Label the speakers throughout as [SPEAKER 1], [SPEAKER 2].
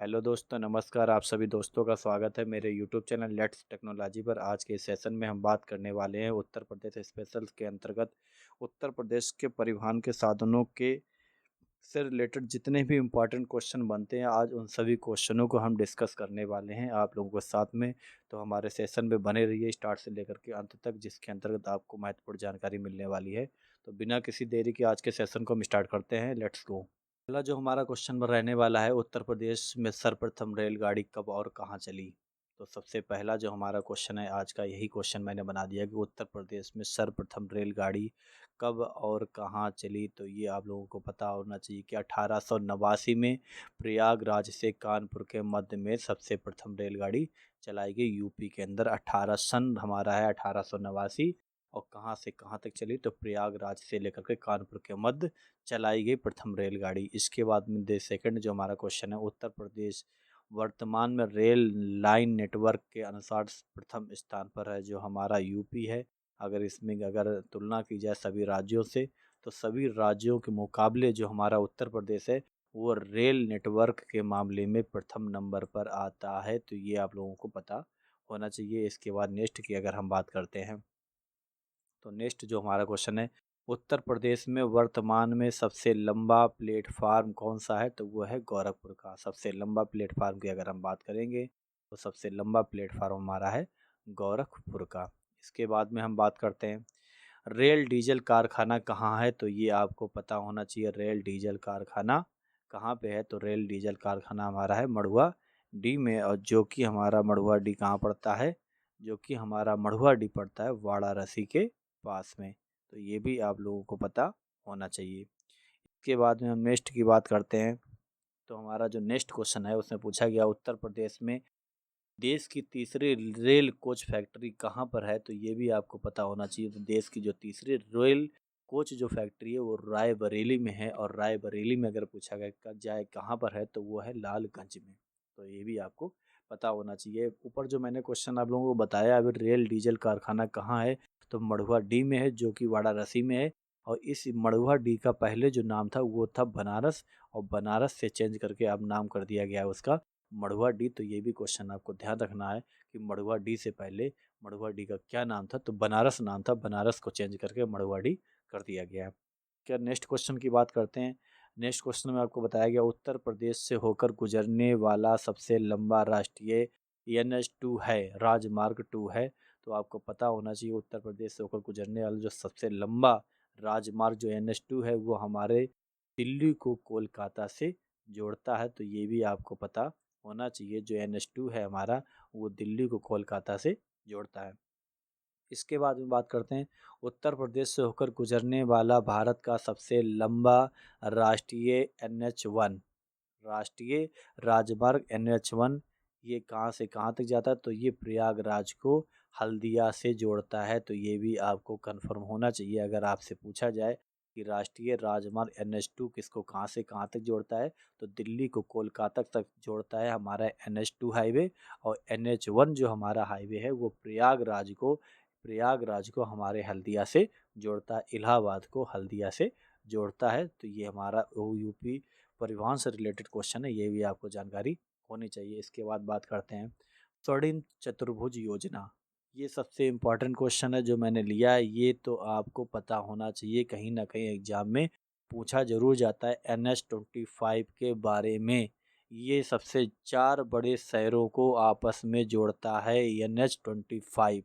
[SPEAKER 1] Hello दोस्तों, नमस्कार। आप सभी दोस्तों का स्वागत है मेरे यूट्यूब चैनल लेट्स टेक्नोलॉजी पर। आज के सेशन में हम बात करने वाले हैं उत्तर प्रदेश स्पेशल के अंतर्गत उत्तर प्रदेश के परिवहन के साधनों के से रिलेटेड जितने भी इम्पोर्टेंट क्वेश्चन बनते हैं, आज उन सभी क्वेश्चनों को हम डिस्कस करने वाले हैं आप लोगों के साथ में। तो हमारे सेशन में बने रहिए स्टार्ट से लेकर के अंत तक, जिसके अंतर्गत आपको महत्वपूर्ण जानकारी मिलने वाली है। तो बिना किसी देरी के आज के सेशन को हम स्टार्ट करते हैं। Let's go. पहला जो हमारा क्वेश्चन रहने वाला है, उत्तर प्रदेश में सर्वप्रथम रेलगाड़ी कब और कहाँ चली। तो सबसे पहला जो हमारा क्वेश्चन है आज का, यही क्वेश्चन मैंने बना दिया कि उत्तर प्रदेश में सर्वप्रथम रेलगाड़ी कब और कहाँ चली। तो ये आप लोगों को पता होना चाहिए कि 1889 में प्रयागराज से कानपुर के मध्य में सबसे प्रथम रेलगाड़ी चलाई गई यूपी के अंदर। 18 सन हमारा है 1889। और कहाँ से कहाँ तक चली, तो प्रयागराज से लेकर के कानपुर के मध्य चलाई गई प्रथम रेलगाड़ी। इसके बाद में सेकंड जो हमारा क्वेश्चन है, उत्तर प्रदेश वर्तमान में रेल लाइन नेटवर्क के अनुसार प्रथम स्थान पर है, जो हमारा यूपी है। अगर तुलना की जाए सभी राज्यों से, तो सभी राज्यों के मुकाबले जो हमारा उत्तर प्रदेश है वो रेल नेटवर्क के मामले में प्रथम नंबर पर आता है। तो ये आप लोगों को पता होना चाहिए। इसके बाद नेक्स्ट की अगर हम बात करते हैं, तो नेक्स्ट जो हमारा क्वेश्चन है, उत्तर प्रदेश में वर्तमान में सबसे लंबा प्लेटफार्म कौन सा है। तो वो है गोरखपुर का। सबसे लंबा प्लेटफार्म की अगर हम बात करेंगे, तो सबसे लंबा प्लेटफार्म हमारा है गोरखपुर का। इसके बाद में हम बात करते हैं, रेल डीजल कारखाना कहाँ है। तो ये आपको पता होना चाहिए, रेल डीजल कारखाना कहाँ पे है। तो रेल डीजल कारखाना हमारा है मड़ुआ डी में, और जो कि हमारा मड़ुआ डी कहाँ पड़ता है, जो कि हमारा मड़ुआ डी पड़ता है वाराणसी के पास में। तो ये भी आप लोगों को पता होना चाहिए। इसके बाद में हम नेक्स्ट की बात करते हैं, तो हमारा जो नेक्स्ट क्वेश्चन है उसमें पूछा गया, उत्तर प्रदेश में देश की तीसरी रेल कोच फैक्ट्री कहाँ पर है। तो ये भी आपको पता होना चाहिए। तो देश की जो तीसरी रेल कोच जो फैक्ट्री है वो रायबरेली में है, और रायबरेली में अगर पूछा गया जाए कहाँ पर है, तो वो है लालगंज में। तो ये भी आपको पता होना चाहिए। ऊपर जो मैंने क्वेश्चन आप लोगों को बताया, अभी रेल डीजल कारखाना कहाँ है, तो मड़ुआ डी में है, जो कि वाराणसी में है। और इस मड़ुआ डी का पहले जो नाम था वो था बनारस, और बनारस से चेंज करके अब नाम कर दिया गया है उसका मड़ुआ डी। तो ये भी क्वेश्चन आपको ध्यान रखना है कि मड़ुआ डी से पहले मड़ुआ डी का क्या नाम था। तो बनारस नाम था, बनारस को चेंज करके मड़ुआ डी कर दिया गया है। क्या नेक्स्ट क्वेश्चन की बात करते हैं। नेक्स्ट क्वेश्चन में आपको बताया गया, उत्तर प्रदेश से होकर गुजरने वाला सबसे लंबा राष्ट्रीय NH2 है, राजमार्ग 2 है। तो आपको पता होना चाहिए, उत्तर प्रदेश से होकर गुजरने वाला जो सबसे लंबा राजमार्ग जो NH2 है वो हमारे दिल्ली को कोलकाता से जोड़ता है। तो ये भी आपको पता होना चाहिए, जो NH2 है हमारा वो दिल्ली को कोलकाता से जोड़ता है। इसके बाद में बात करते हैं, उत्तर प्रदेश से होकर गुजरने वाला भारत का सबसे लंबा राष्ट्रीय NH1 राष्ट्रीय राजमार्ग NH1 ये कहाँ से कहाँ तक जाता है। तो ये प्रयागराज को हल्दिया से जोड़ता है। तो ये भी आपको कंफर्म होना चाहिए, अगर आपसे पूछा जाए कि राष्ट्रीय राजमार्ग NH2 किसको कहाँ से कहाँ तक जोड़ता है, तो दिल्ली को कोलकाता तक जोड़ता है हमारा NH2 हाईवे। और NH1 जो हमारा हाईवे है वो प्रयागराज को हमारे हल्दिया से जोड़ता है, इलाहाबाद को हल्दिया से जोड़ता है। तो ये हमारा यूपी परिवहन से रिलेटेड क्वेश्चन है, ये भी आपको जानकारी होनी चाहिए। इसके बाद बात करते हैं, स्वर्णिम चतुर्भुज योजना। ये सबसे इम्पोर्टेंट क्वेश्चन है जो मैंने लिया है। ये तो आपको पता होना चाहिए, कहीं ना कहीं एग्जाम में पूछा जरूर जाता है NH25 के बारे में। ये सबसे 4 बड़े शहरों को आपस में जोड़ता है NH25।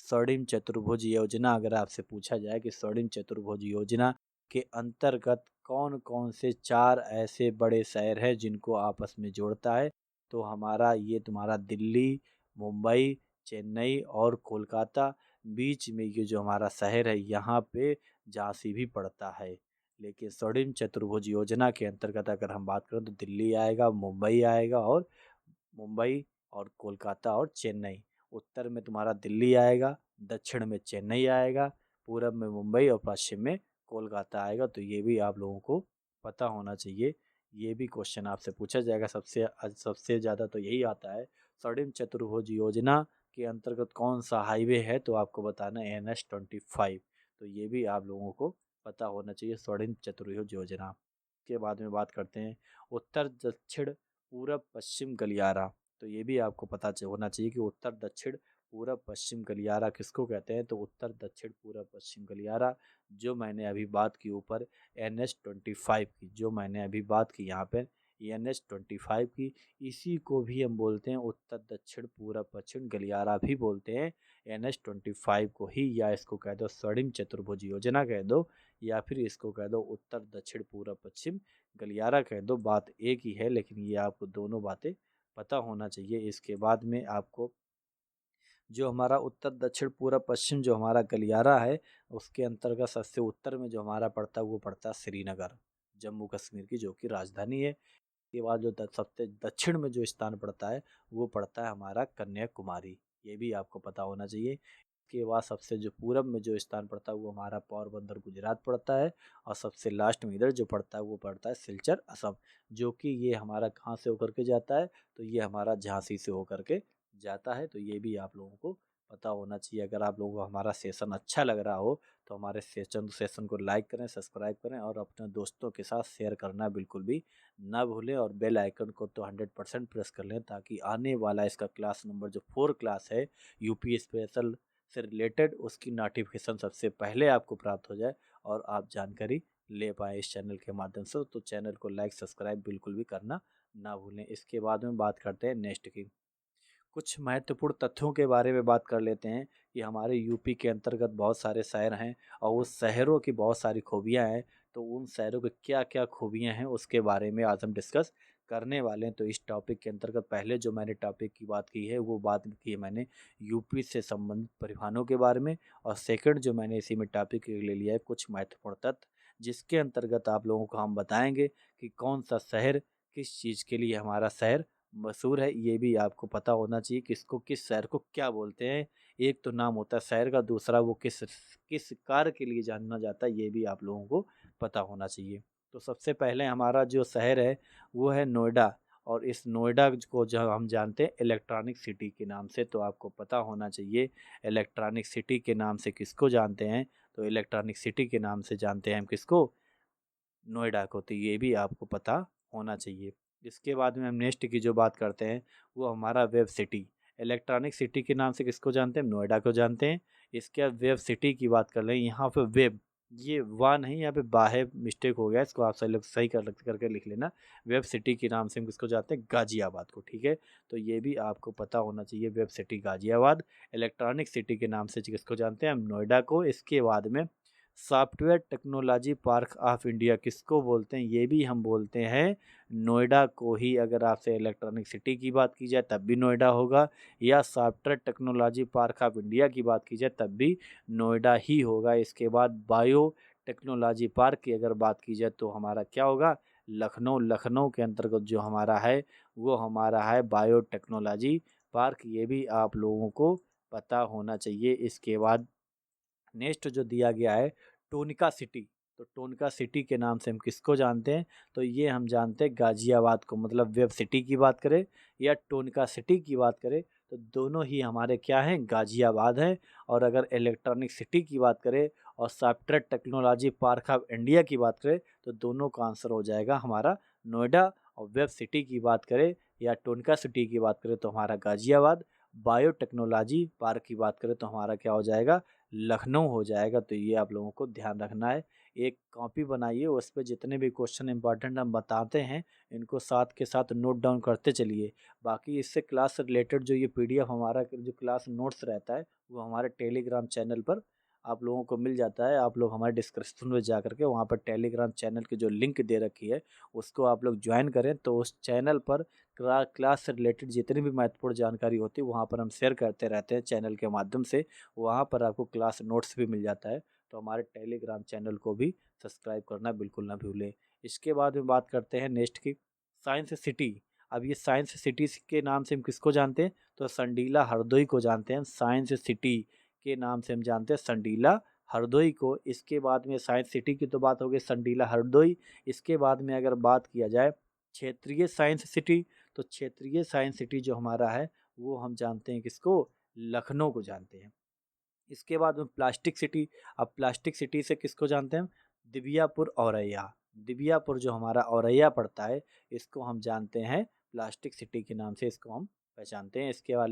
[SPEAKER 1] स्वर्णिम चतुर्भुज योजना, अगर आपसे पूछा जाए कि स्वर्णिम चतुर्भुज योजना के अंतर्गत कौन कौन से 4 ऐसे बड़े शहर हैं जिनको आपस में जोड़ता है, तो हमारा ये तुम्हारा दिल्ली, मुंबई, चेन्नई और कोलकाता, बीच में ये जो हमारा शहर है यहाँ पे झांसी भी पड़ता है। लेकिन स्वर्णिम चतुर्भुज योजना के अंतर्गत अगर हम बात करें, तो दिल्ली आएगा, मुंबई और कोलकाता और चेन्नई। उत्तर में तुम्हारा दिल्ली आएगा, दक्षिण में चेन्नई आएगा, पूरब में मुंबई और पश्चिम में कोलकाता आएगा। तो ये भी आप लोगों को पता होना चाहिए। ये भी क्वेश्चन आपसे पूछा जाएगा। सबसे ज़्यादा तो यही आता है, स्वर्णिम चतुर्भुज योजना के अंतर्गत कौन सा हाईवे है, तो आपको बताना है NH25। तो ये भी आप लोगों को पता होना चाहिए, स्वर्णिम चतुर्भुज योजना। के बाद में बात करते हैं, उत्तर दक्षिण पूरब पश्चिम गलियारा। तो ये भी आपको पता होना चाहिए कि उत्तर दक्षिण पूरब पश्चिम गलियारा किसको कहते हैं, तो उत्तर दक्षिण पूरब पश्चिम गलियारा। जो मैंने अभी बात की ऊपर NH-25 की, जो मैंने अभी बात की यहाँ पे NH-25 की, इसी को भी हम बोलते हैं उत्तर दक्षिण पूरब पश्चिम गलियारा भी बोलते हैं। NH-25 को ही, या इसको कह दो स्वर्णिम चतुर्भुज योजना कह दो, या फिर इसको कह दो उत्तर दक्षिण पूरब पश्चिम गलियारा कह दो, बात एक ही है। लेकिन ये आपको दोनों बातें पता होना चाहिए। इसके बाद में आपको जो हमारा उत्तर दक्षिण पूरब पश्चिम जो हमारा गलियारा है, उसके अंतर्गत सबसे उत्तर में जो हमारा पड़ता है वो पड़ता है श्रीनगर, जम्मू कश्मीर की जो कि राजधानी है। के बाद जो सबसे दक्षिण में जो स्थान पड़ता है वो पड़ता है हमारा कन्याकुमारी। ये भी आपको पता होना चाहिए। के बाद सबसे जो पूरब में जो स्थान पड़ता है वो हमारा पोरबंदर गुजरात पड़ता है, और सबसे लास्ट में इधर जो पड़ता है वो पड़ता है सिलचर असम, जो कि ये हमारा कहाँ से होकर के जाता है, तो ये हमारा झांसी से होकर के जाता है। तो ये भी आप लोगों को पता होना चाहिए। अगर आप लोगों को हमारा सेशन अच्छा लग रहा हो तो हमारे सेशन को लाइक करें, सब्सक्राइब करें, और अपने दोस्तों के साथ शेयर करना बिल्कुल भी ना भूलें, और बेल आइकन को तो 100% प्रेस कर लें, ताकि आने वाला इसका क्लास नंबर जो 4 क्लास है यूपी स्पेशल से रिलेटेड, उसकी नोटिफिकेशन सबसे पहले आपको प्राप्त हो जाए और आप जानकारी ले पाएँ इस चैनल के माध्यम से। तो चैनल को लाइक सब्सक्राइब बिल्कुल भी करना ना भूलें। इसके बाद में बात करते हैं नेक्स्ट की, कुछ महत्वपूर्ण तथ्यों के बारे में बात कर लेते हैं कि हमारे यूपी के अंतर्गत बहुत सारे शहर हैं और उस शहरों की बहुत सारी खूबियां हैं। तो उन शहरों की क्या क्या खूबियां हैं उसके बारे में आज हम डिस्कस करने वाले हैं। तो इस टॉपिक के अंतर्गत पहले जो मैंने टॉपिक की बात की है वो बात की है मैंने यूपी से संबंधित परिवहनों के बारे में, और सेकंड जो मैंने इसी में टॉपिक ले लिया है कुछ महत्वपूर्ण तथ्य, जिसके अंतर्गत आप लोगों को हम बताएंगे कि कौन सा शहर किस चीज़ के लिए हमारा शहर मशहूर है। ये भी आपको पता होना चाहिए किसको किस शहर को क्या बोलते हैं। एक तो नाम होता है शहर का, दूसरा वो किस किस कार्य के लिए जाना जाता है, ये भी आप लोगों को पता होना चाहिए। तो सबसे पहले हमारा जो शहर है वो है नोएडा, और इस नोएडा को जो हम जानते हैं इलेक्ट्रॉनिक सिटी के नाम से। तो आपको पता होना चाहिए इलेक्ट्रॉनिक सिटी के नाम से किसको जानते हैं, तो इलेक्ट्रॉनिक सिटी के नाम से जानते हैं हम किसको, नोएडा को। तो ये भी आपको पता होना चाहिए। इसके बाद में हम नेक्स्ट की जो बात करते हैं वो हमारा वेब सिटी। इलेक्ट्रॉनिक सिटी के नाम से किसको जानते हैं, नोएडा को जानते हैं। इसके बाद वेब सिटी की बात कर लें, यहाँ पे वेब, ये वाह नहीं, यहाँ पे बाहे मिस्टेक हो गया, इसको आप सही लोग सही करके लिख लेना। वेब सिटी के नाम से हम किसको जानते हैं, गाजियाबाद को, ठीक है। तो ये भी आपको पता होना चाहिए, web city Ghaziabad. Electronic city के नाम से किसको जानते हैं हम, नोएडा को। इसके बाद में software technology park of India किसको बोलते हैं, ये भी हम बोलते हैं नोएडा को ही। अगर आपसे इलेक्ट्रॉनिक सिटी की बात की जाए तब भी नोएडा होगा, या software technology park of India की बात की जाए तब भी नोएडा ही होगा। इसके बाद बायो टेक्नोलॉजी पार्क की अगर बात की जाए तो हमारा क्या होगा, लखनऊ। लखनऊ के अंतर्गत जो हमारा है वो हमारा है बायो टेक्नोलॉजी पार्क, ये भी आप लोगों को पता होना चाहिए। इसके बाद नेक्स्ट जो दिया गया है टोनिका सिटी, तो टोनिका सिटी के नाम से हम किसको जानते हैं, तो ये हम जानते हैं गाजियाबाद को। मतलब वेब सिटी की बात करें या टोनिका सिटी की बात करें तो दोनों ही हमारे क्या हैं, गाजियाबाद हैं। और अगर इलेक्ट्रॉनिक सिटी की बात करें और software technology park of India की बात करें तो दोनों का आंसर हो जाएगा हमारा नोएडा। और वेब सिटी की बात करें या टोनिका सिटी की बात करें तो हमारा गाजियाबाद। बायोटेक्नोलॉजी पार्क की बात करें तो हमारा क्या हो जाएगा, लखनऊ हो जाएगा। तो ये आप लोगों को ध्यान रखना है। एक कॉपी बनाइए, उस पे जितने भी क्वेश्चन इंपॉर्टेंट हम बताते हैं इनको साथ के साथ नोट डाउन करते चलिए। बाकी इससे क्लास से रिलेटेड जो ये पीडीएफ हमारा जो क्लास नोट्स रहता है वो हमारे टेलीग्राम चैनल पर आप लोगों को मिल जाता है। आप लोग हमारे डिस्क्रिप्शन में जा करके वहाँ पर टेलीग्राम चैनल की जो लिंक दे रखी है उसको आप लोग ज्वाइन करें, तो उस चैनल पर क्लास से रिलेटेड जितनी भी महत्वपूर्ण जानकारी होती है वहाँ पर हम शेयर करते रहते हैं चैनल के माध्यम से। वहाँ पर आपको क्लास नोट्स भी मिल जाता है। तो हमारे टेलीग्राम चैनल को भी सब्सक्राइब करना बिल्कुल ना भूलें। इसके बाद में बात करते हैं नेक्स्ट की, साइंस सिटी। अब ये साइंस सिटी के नाम से हम किसको जानते हैं, तो संडीला हरदोई को जानते हैं। साइंस सिटी के नाम से हम जानते हैं संडीला हरदोई को। इसके बाद में साइंस सिटी की तो बात हो गई, संडीला हरदोई। इसके बाद में अगर बात किया जाए क्षेत्रीय साइंस सिटी, तो क्षेत्रीय साइंस सिटी जो हमारा है वो हम जानते हैं किसको, लखनऊ को जानते हैं। इसके बाद में प्लास्टिक सिटी। अब प्लास्टिक सिटी से किसको जानते हैं हम, दिव्यापुर औरैया। दिव्यापुर जो हमारा औरैया पड़ता है इसको हम जानते हैं प्लास्टिक सिटी के नाम से इसको हम पहचानते हैं। इसके बाद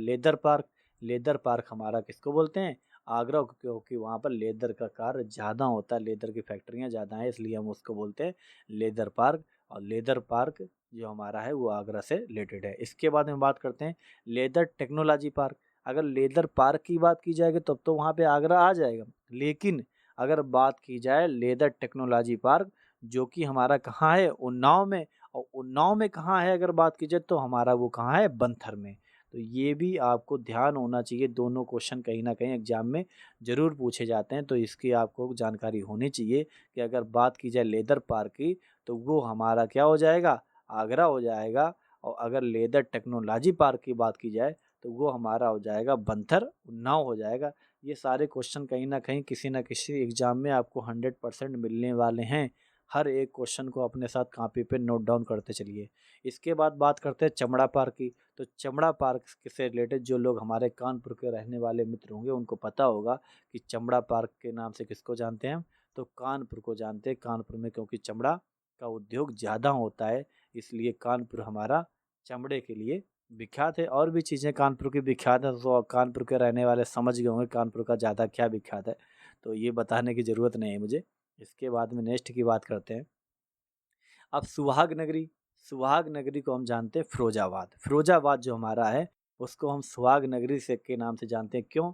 [SPEAKER 1] लेदर पार्क हमारा किसको बोलते हैं? आगरा को, क्योंकि वहाँ पर लेदर का कार्य ज़्यादा होता है, लेदर की फैक्ट्रियाँ ज़्यादा हैं, इसलिए हम उसको बोलते हैं लेदर पार्क। और लेदर पार्क जो हमारा है वो आगरा से रिलेटेड है। इसके बाद में बात करते हैं लेदर टेक्नोलॉजी पार्क। अगर लेदर पार्क की बात की जाएगी तब तो वहाँ पे आगरा आ जाएगा, लेकिन अगर बात की जाए लेदर टेक्नोलॉजी पार्क, जो कि हमारा कहाँ है? उन्नाव में। और उन्नाव में कहाँ है अगर बात की जाए तो हमारा वो कहाँ है? बंथर में। तो ये भी आपको ध्यान होना चाहिए, दोनों क्वेश्चन कहीं न कहीं एग्ज़ाम में ज़रूर पूछे जाते हैं, तो इसकी आपको जानकारी होनी चाहिए कि अगर बात की जाए लेदर पार्क की तो वो हमारा क्या हो जाएगा? आगरा हो जाएगा। और अगर लेदर टेक्नोलॉजी पार्क की बात की जाए तो वो हमारा हो जाएगा बंथर, उन्नाव हो जाएगा। ये सारे क्वेश्चन कहीं न कहीं किसी न किसी एग्ज़ाम में आपको 100% मिलने वाले हैं। हर एक क्वेश्चन को अपने साथ कॉपी पे नोट डाउन करते चलिए। इसके बाद बात करते हैं चमड़ा पार्क की। तो चमड़ा पार्क से रिलेटेड जो लोग हमारे कानपुर के रहने वाले मित्र होंगे उनको पता होगा कि चमड़ा पार्क के नाम से किसको जानते हैं हम? तो कानपुर को जानते हैं। कानपुर में क्योंकि चमड़ा का उद्योग ज़्यादा होता है, इसलिए कानपुर हमारा चमड़े के लिए विख्यात है। और भी चीज़ें कानपुर की विख्यात हैं, तो कानपुर के रहने वाले समझ गए होंगे कानपुर का ज़्यादा क्या विख्यात है, तो ये बताने की ज़रूरत नहीं है मुझे। इसके बाद में नेक्स्ट की बात करते हैं। अब सुहाग नगरी को हम जानते हैं फिरोजाबाद। फिरोजाबाद जो हमारा है उसको हम सुहाग नगरी से के नाम से जानते हैं। क्यों?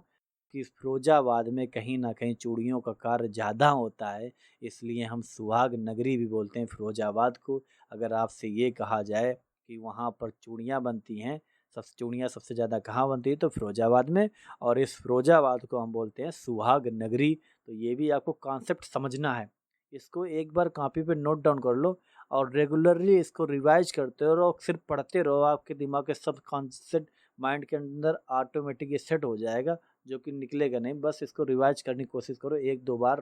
[SPEAKER 1] कि फिरोजाबाद में कहीं न कहीं चूड़ियों का कार्य ज़्यादा होता है, इसलिए हम सुहाग नगरी भी बोलते हैं फिरोजाबाद को। अगर आपसे ये कहा जाए कि वहाँ पर चूड़ियाँ बनती हैं, चूड़ियाँ सबसे ज़्यादा कहाँ बनती है? तो फिरोजाबाद में। और इस फिरोजाबाद को हम बोलते हैं सुहाग नगरी। तो ये भी आपको कॉन्सेप्ट समझना है। इसको एक बार कॉपी पे नोट डाउन कर लो और रेगुलरली इसको रिवाइज करते रहो, सिर्फ पढ़ते रहो, आपके दिमाग के सब कॉन्सेप्ट माइंड के अंदर ऑटोमेटिक ये सेट हो जाएगा, जो कि निकलेगा नहीं। बस इसको रिवाइज करने की कोशिश करो, एक दो बार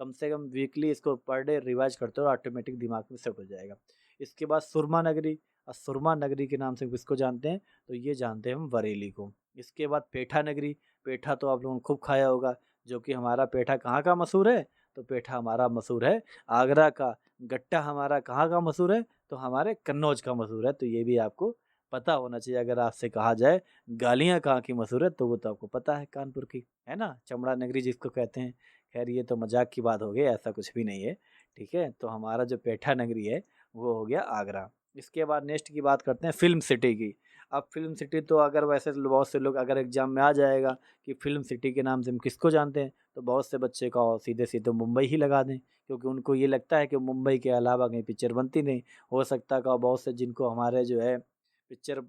[SPEAKER 1] कम से कम वीकली इसको पर डे रिवाइज करते रहो, ऑटोमेटिक दिमाग में सेट हो जाएगा। इसके बाद सुरमा नगरी। और सुरमा नगरी के नाम से किसको जानते हैं? तो ये जानते हैं हम बरेली को। इसके बाद पेठा नगरी। पेठा तो आप लोगों ने खूब खाया होगा, जो कि हमारा पेठा कहाँ का मशहूर है? तो पेठा हमारा मशहूर है आगरा का। गट्टा हमारा कहाँ का मशहूर है? तो हमारे कन्नौज का मशहूर है। तो ये भी आपको पता होना चाहिए। अगर आपसे कहा जाए गालियाँ कहाँ की मशहूर है तो वो तो आपको पता है कानपुर की, है ना? चमड़ा नगरी जिसको कहते हैं। खैर ये तो मजाक की बात हो गई, ऐसा कुछ भी नहीं है, ठीक है? तो हमारा जो पेठा नगरी है वो हो गया आगरा। इसके बाद नेक्स्ट की बात करते हैं फिल्म सिटी की। अब फिल्म सिटी तो अगर वैसे बहुत से लोग अगर एग्जाम में आ जाएगा कि फिल्म सिटी के नाम से हम किसको जानते हैं, तो बहुत से बच्चे का सीधे सीधे मुंबई ही लगा दें, क्योंकि उनको ये लगता है कि मुंबई के अलावा कहीं पिक्चर बनती नहीं। हो सकता है बहुत से जिनको हमारे जो है पिक्चर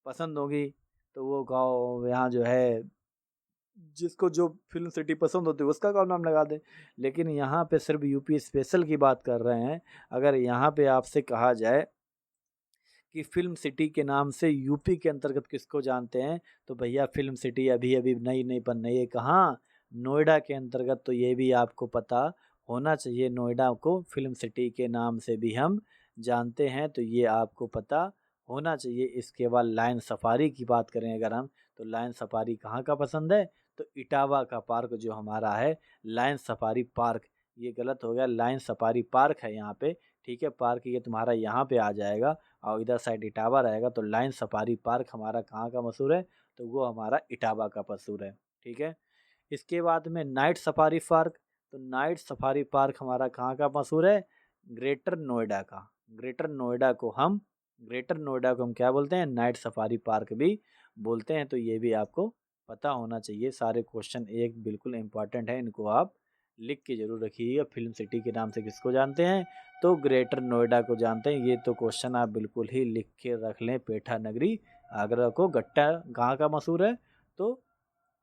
[SPEAKER 1] पसंद होगी, तो वो गाँव यहाँ जो है जिसको जो फिल्म सिटी पसंद होती है उसका गाँव नाम लगा दें। लेकिन यहाँ पे सिर्फ यूपी स्पेशल की बात कर रहे हैं। अगर यहाँ पे आपसे कहा जाए कि फिल्म सिटी के नाम से यूपी के अंतर्गत किसको जानते हैं, तो भैया फिल्म सिटी अभी अभी नई नई बन रही है, कहाँ? नोएडा के अंतर्गत। तो ये भी आपको पता होना चाहिए, नोएडा को फिल्म सिटी के नाम से भी हम जानते हैं, तो ये आपको पता होना चाहिए। इसके बाद लायन सफारी की बात करें अगर हम, तो लायन सफारी कहाँ का पसंद है? तो इटावा का पार्क जो हमारा है लायन सफारी पार्क। ये गलत हो गया, लायन सफारी पार्क है यहाँ पे, ठीक है? पार्क ये तुम्हारा यहाँ पे आ जाएगा और इधर साइड इटावा रहेगा। तो लायन सफारी पार्क हमारा कहाँ का मशहूर है? तो वो हमारा इटावा का मशहूर है, ठीक है? इसके बाद में नाइट सफारी पार्क। तो नाइट सफारी पार्क हमारा कहाँ का मशहूर है? ग्रेटर नोएडा का। ग्रेटर नोएडा को हम क्या बोलते हैं? नाइट सफारी पार्क भी बोलते हैं। तो ये भी आपको पता होना चाहिए। सारे क्वेश्चन एक बिल्कुल इम्पॉर्टेंट है, इनको आप लिख के जरूर रखिएगा। फिल्म सिटी के नाम से किसको जानते हैं? तो ग्रेटर नोएडा को जानते हैं। ये तो क्वेश्चन आप बिल्कुल ही लिख के रख लें। पेठा नगरी आगरा को, गट्टा कहाँ का मशहूर है? तो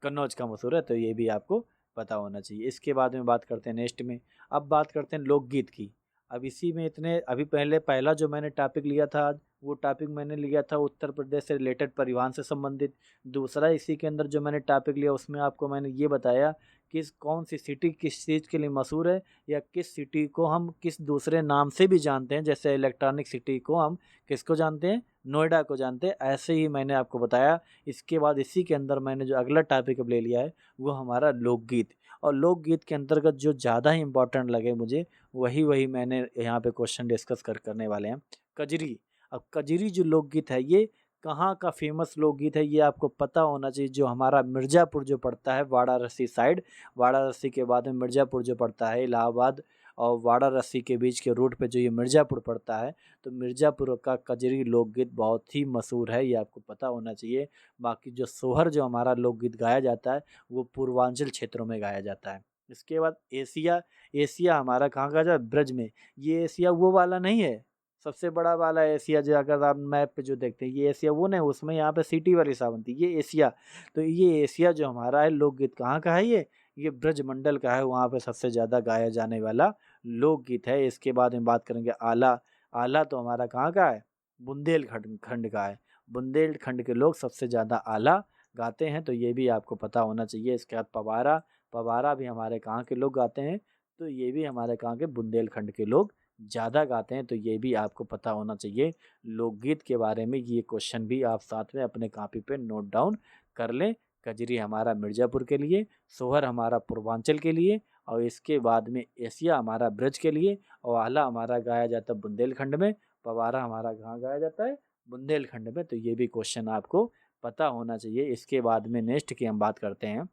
[SPEAKER 1] कन्नौज का मशहूर है। तो ये भी आपको पता होना चाहिए। इसके बाद में बात करते हैं नेक्स्ट में, अब बात करते हैं लोकगीत की। अब इसी में इतने अभी पहला जो मैंने टॉपिक लिया था आज, वो टॉपिक मैंने लिया था उत्तर प्रदेश से रिलेटेड परिवहन से संबंधित। दूसरा इसी के अंदर जो मैंने टॉपिक लिया उसमें आपको मैंने ये बताया कि कौन सी सिटी किस चीज़ के लिए मशहूर है, या किस सिटी को हम किस दूसरे नाम से भी जानते हैं। जैसे इलेक्ट्रॉनिक सिटी को हम किसको जानते हैं? नोएडा को जानते हैं। ऐसे ही मैंने आपको बताया। इसके बाद इसी के अंदर मैंने जो अगला टॉपिक अब ले लिया है वो हमारा लोकगीत। और लोकगीत के अंतर्गत जो ज़्यादा ही इंपॉर्टेंट लगे मुझे, वही मैंने यहाँ पे क्वेश्चन डिस्कस करने वाले हैं। कजरी। अब कजरी जो लोकगीत है ये कहाँ का फेमस लोकगीत है ये आपको पता होना चाहिए। जो हमारा मिर्ज़ापुर जो पड़ता है वाराणसी साइड, वाराणसी के बाद में मिर्ज़ापुर जो पड़ता है इलाहाबाद और वाराणसी के बीच के रूट पे जो ये मिर्ज़ापुर पड़ता है, तो मिर्ज़ापुर का कजरी लोकगीत बहुत ही मशहूर है, ये आपको पता होना चाहिए। बाकी जो सोहर जो हमारा लोकगीत गाया जाता है वो पूर्वांचल क्षेत्रों में गाया जाता है। इसके बाद एशिया, एशिया हमारा कहाँ का जो ब्रज में, ये एशिया वो वाला नहीं है, सबसे बड़ा वाला एशिया जो अगर आप मैप पे जो देखते हैं ये एशिया वो नहीं, उसमें यहाँ पे सिटी वाली सावंती, ये एशिया। तो ये एशिया जो हमारा है लोकगीत कहाँ का है ये ब्रजमंडल का है, वहाँ पे सबसे ज़्यादा गाया जाने वाला लोकगीत है। इसके बाद में बात करेंगे आला, आला तो हमारा कहाँ का है, बुंदेलखंड खंड का है। बुंदेलखंड के लोग सबसे ज़्यादा आला गाते हैं, तो ये भी आपको पता होना चाहिए। इसके बाद पवारा, पवारा भी हमारे कहाँ के लोग गाते हैं, तो ये भी हमारे कहाँ के बुंदेलखंड के लोग ज़्यादा गाते हैं, तो ये भी आपको पता होना चाहिए। लोकगीत के बारे में ये क्वेश्चन भी आप साथ में अपने कॉपी पे नोट डाउन कर लें। कजरी हमारा मिर्ज़ापुर के लिए, सोहर हमारा पूर्वांचल के लिए, और इसके बाद में एशिया हमारा ब्रज के लिए, और आला हमारा गाया जाता है बुंदेलखंड में, पवारा हमारा कहाँ गाया जाता है, बुंदेलखंड में। तो ये भी क्वेश्चन आपको पता होना चाहिए। इसके बाद में नेक्स्ट की हम बात करते हैं।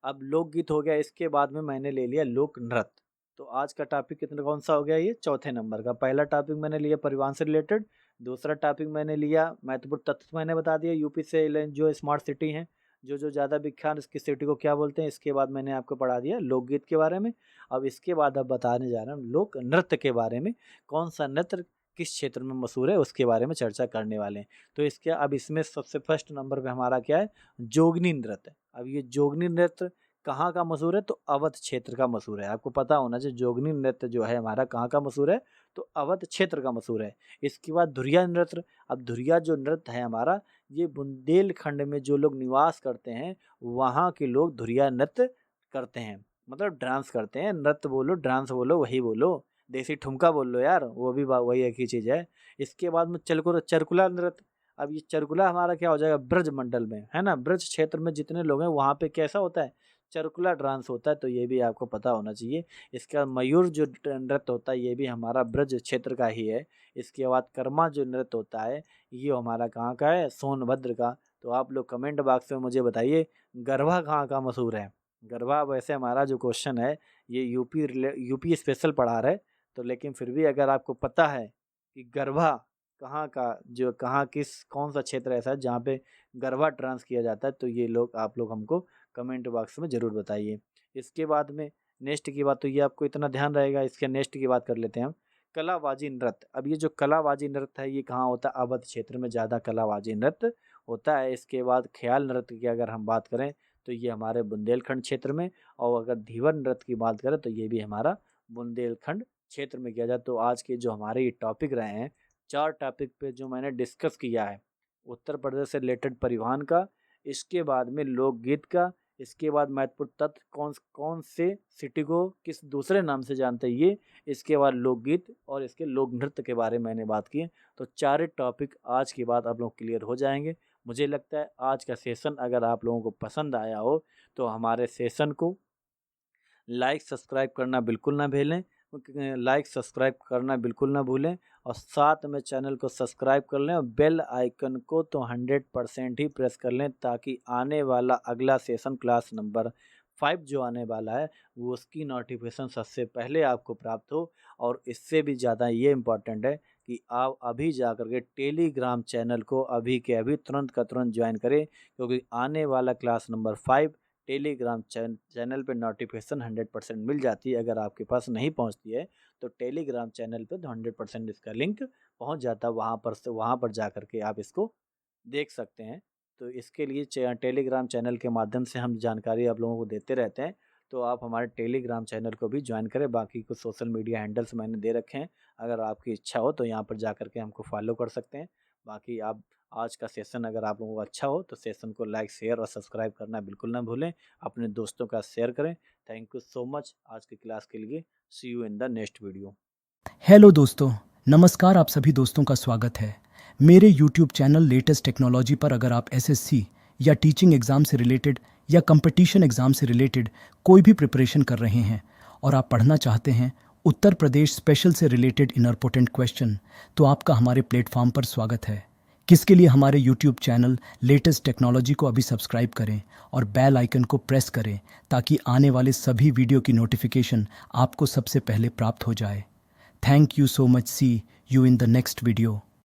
[SPEAKER 1] अब लोकगीत हो गया, इसके बाद में मैंने ले लिया लोक नृत्य। तो आज का टॉपिक कितना कौन सा हो गया, ये चौथे नंबर का। पहला टॉपिक मैंने लिया परिवहन से रिलेटेड, दूसरा टॉपिक मैंने लिया महत्वपूर्ण तथ्य मैंने बता दिया यूपी से जो स्मार्ट सिटी हैं, जो ज़्यादा विख्यात इसकी सिटी को क्या बोलते हैं। इसके बाद मैंने आपको पढ़ा दिया लोकगीत के बारे में। अब इसके बाद अब बताने जा रहा हूँ लोक नृत्य के बारे में, कौन सा नृत्य किस क्षेत्र में मशहूर है उसके बारे में चर्चा करने वाले हैं। तो इसके अब इसमें सबसे फर्स्ट नंबर पे हमारा क्या है, जोगनी नृत्य। अब ये जोगनी नृत्य कहाँ का मशहूर है, तो अवध क्षेत्र का मशहूर है। आपको पता होना चाहिए जोगनी नृत्य जो है हमारा कहाँ का मशहूर है, तो अवध क्षेत्र का मशहूर है। इसके बाद धुरिया नृत्य। अब धुरिया जो नृत्य है हमारा, ये बुंदेलखंड में जो लोग निवास करते हैं वहाँ के लोग धुरिया नृत्य करते हैं, मतलब डांस करते हैं। नृत्य बोलो डांस बोलो वही बोलो, देसी ठुमका बोल लो यार, वो भी वही एक ही चीज़ है। इसके बाद में चरकुला नृत्य। अब ये चरकुला हमारा क्या हो जाएगा, ब्रज मंडल में है ना, ब्रज क्षेत्र में जितने लोग हैं वहाँ पे कैसा होता है, चरकुला डांस होता है, तो ये भी आपको पता होना चाहिए। इसके बाद मयूर जो नृत्य होता है ये भी हमारा ब्रज क्षेत्र का ही है। इसके बाद कर्मा जो नृत्य होता है ये हमारा कहाँ का है, सोनभद्र का। तो आप लोग कमेंट बॉक्स में मुझे बताइए गरबा कहाँ का मशहूर है। गरबा वैसे हमारा जो क्वेश्चन है ये यूपी स्पेशल पढ़ा रहे, तो लेकिन फिर भी अगर आपको पता है कि गरबा कहाँ का, जो कहाँ किस कौन सा क्षेत्र ऐसा है जहाँ पे गरबा डांस किया जाता है, तो ये लोग आप लोग हमको कमेंट बॉक्स में ज़रूर बताइए। इसके बाद में नेक्स्ट की बात, तो ये आपको इतना ध्यान रहेगा। इसके नेक्स्ट की बात कर लेते हैं हम, कलाबाजी नृत्य। अब ये जो कलाबाजी नृत्य है ये कहाँ होता है, अवध क्षेत्र में ज़्यादा कलाबाजी नृत्य होता है। इसके बाद ख्याल नृत्य की अगर हम बात करें तो ये हमारे बुंदेलखंड क्षेत्र में, और अगर धीवर नृत्य की बात करें तो ये भी हमारा बुंदेलखंड क्षेत्र में किया जाए। तो आज के जो हमारे ये टॉपिक रहे हैं, 4 टॉपिक पे जो मैंने डिस्कस किया है, उत्तर प्रदेश से रिलेटेड परिवहन का, इसके बाद में लोकगीत का, इसके बाद महत्वपूर्ण तथ्य कौन कौन से सिटी को किस दूसरे नाम से जानते हैं ये, इसके बाद लोकगीत और इसके लोक नृत्य के बारे में मैंने बात की। तो 4 टॉपिक आज के बाद आप लोग क्लियर हो जाएंगे। मुझे लगता है आज का सेशन अगर आप लोगों को पसंद आया हो तो हमारे सेशन को लाइक सब्सक्राइब करना बिल्कुल ना भूलें, लाइक सब्सक्राइब करना बिल्कुल ना भूलें, और साथ में चैनल को सब्सक्राइब कर लें और बेल आइकन को तो 100% ही प्रेस कर लें, ताकि आने वाला अगला सेशन क्लास नंबर 5 जो आने वाला है वो उसकी नोटिफिकेशन सबसे पहले आपको प्राप्त हो। और इससे भी ज़्यादा ये इम्पॉर्टेंट है कि आप अभी जा कर के टेलीग्राम चैनल को अभी के अभी तुरंत का तुरंत ज्वाइन करें, क्योंकि आने वाला क्लास नंबर 5 टेलीग्राम चैनल पे नोटिफिकेशन 100% मिल जाती है। अगर आपके पास नहीं पहुंचती है तो टेलीग्राम चैनल पे तो 100% इसका लिंक पहुंच जाता है, वहां पर जा कर के आप इसको देख सकते हैं। तो इसके लिए टेलीग्राम चैनल के माध्यम से हम जानकारी आप लोगों को देते रहते हैं, तो आप हमारे टेलीग्राम चैनल को भी ज्वाइन करें। बाकी कुछ सोशल मीडिया हैंडल्स मैंने दे रखे हैं, अगर आपकी इच्छा हो तो यहाँ पर जा कर के हमको फॉलो कर सकते हैं। बाकी आप आज का सेशन अगर आप लोगों को अच्छा हो तो सेशन को लाइक शेयर और सब्सक्राइब करना बिल्कुल ना भूलें, अपने दोस्तों का शेयर करें। थैंक यू सो मच आज की क्लास के लिए। See you in the next video.
[SPEAKER 2] Hello दोस्तों, नमस्कार। आप सभी दोस्तों का स्वागत है मेरे YouTube चैनल लेटेस्ट टेक्नोलॉजी पर। अगर आप SSC या टीचिंग एग्ज़ाम से रिलेटेड या कंपटीशन एग्ज़ाम से रिलेटेड कोई भी प्रिपरेशन कर रहे हैं और आप पढ़ना चाहते हैं उत्तर प्रदेश स्पेशल से रिलेटेड इनरपोटेंट क्वेश्चन, तो आपका हमारे प्लेटफॉर्म पर स्वागत है। किसके लिए हमारे यूट्यूब चैनल लेटेस्ट टेक्नोलॉजी को अभी सब्सक्राइब करें और बेल आइकन को प्रेस करें ताकि आने वाले सभी वीडियो की नोटिफिकेशन आपको सबसे पहले प्राप्त हो जाए। Thank you so much, see you in the next video.